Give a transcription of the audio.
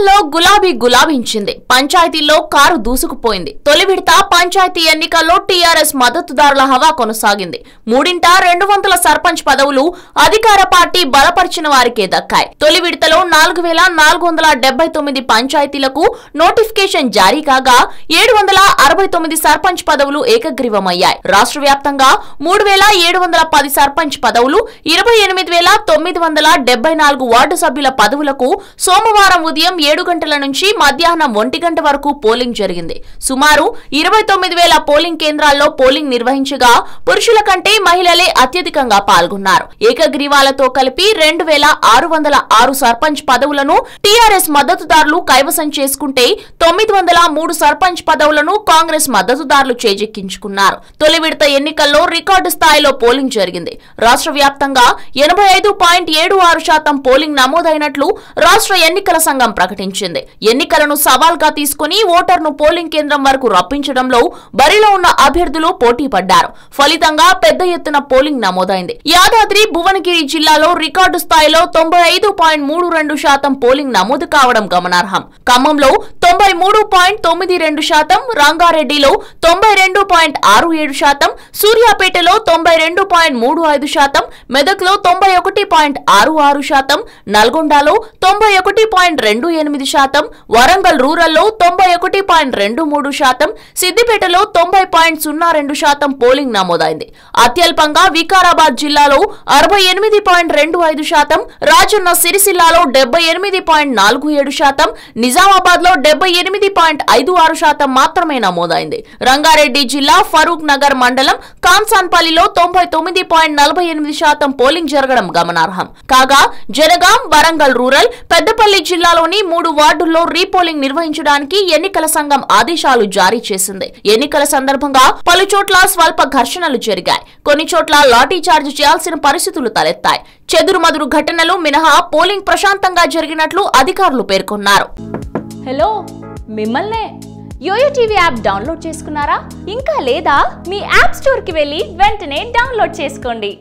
ఎన్నికల్లో గులాబించింది. పంచాయతీల్లో కారు దూసుకుపోయింది. తొలి విడత పంచాయతీ ఎన్నికల్లో టీఆర్ఎస్ మద్దతుదారుల హవా కొనసాగింది. 200 సర్పంచ్ పదవులు అధికార పార్టీ బలపరిచిన వారికే దక్కాయి. తొలి విడతలో 4479 పంచాయతీలకు నోటిఫికేషన్ జారీ కాగా 769 సర్పంచ్ పదవులు ఏకగ్రీవమయ్యాయి. రాష్ట్ర వ్యాప్తంగా 3710 సర్పంచ్ పదవులు, 28974 వార్డు సభ్యుల పదవులకు సోమవారం ఉదయం 7 గంటల నుంచి మధ్యాహ్నం 1 గంట వరకు పోలింగ్ జరిగింది. సుమారు 29000 పోలింగ్ కేంద్రాల్లో పోలింగ్ నిర్వహించగా పురుషుల కంటే మహిళలే అత్యధికంగా పాల్గొన్నారు. ఏకగ్రీవాలతో కలిపి 2606 సర్పంచ్ పదవులను టీఆర్ఎస్ మద్దతుదారులు కైవసం చేసుకుంటే 903 సర్పంచ్ పదవులను కాంగ్రెస్ మద్దతుదారులు చేజెక్కించుకున్నారు. తొలి విడత ఎన్నికల్లో రికార్డు స్థాయిలో పోలింగ్ జరిగింది. రాష్ట్ర వ్యాప్తంగా 85.76% పోలింగ్ నమోదైనట్లు రాష్ట్ర ఎన్నికల సంఘం ప్రకటించింది. ఎన్నికలను సవాల్గా తీసుకుని ఓటర్ను పోలింగ్ కేంద్రం వరకు రప్పించడంలో బరిలో ఉన్న అభ్యర్థులు పోటీ పడ్డారు. ఫలితంగా పెద్ద ఎత్తున పోలింగ్ నమోదైంది. యాదాద్రి భువనగిరి జిల్లాలో రికార్డు స్థాయిలో 95.32% పోలింగ్ నమోదు కావడం గమనార్హం. ఖమ్మంలో 93.92%, రంగారెడ్డిలో 92.67%, సూర్యాపేటలో 92.35%, మెదక్లో 91.66%, నల్గొండలో 91.28%, వరంగల్ రూరల్లో 91.23%, సిద్దిపేటలో 90.02% పోలింగ్ నమోదైంది. అత్యల్పంగా వికారాబాద్ జిల్లాలో 68.25%, రాజన్న సిరిసిల్లాలో 78.47%, నిజామాబాద్ లో 78.56% మాత్రమే నమోదైంది. రంగారెడ్డి జిల్లా ఫరూక్ నగర్ మండలం కాన్సాన్పల్లిలో 99.48% పోలింగ్ జరగడం గమనార్హం. కాగా జనగాం, వరంగల్ రూరల్, పెద్దపల్లి జిల్లాలోని 3 వార్డుల్లో రీపోలింగ్ నిర్వహించడానికి ఎన్నికల సంఘం ఆదేశాలు జారీ చేసింది. ఎన్నికల సందర్భంగా పలు చోట్ల స్వల్ప ఘర్షణలు జరిగాయి. కొన్ని చోట్ల లాఠీ చార్జ్ చేయాల్సిన పరిస్థితులు తలెత్తాయి. చెదురుమదురు ఘటనలు మినహా పోలింగ్ ప్రశాంతంగా జరిగినట్లు అధికారులు పేర్కొన్నారు. హలో, మిమ్మల్నే యోయో టీవీ యాప్ డౌన్లోడ్ చేసుకున్నారా? ఇంకా లేదా? మీ యాప్ స్టోర్ కి వెళ్ళి వెంటనే డౌన్లోడ్ చేసుకోండి.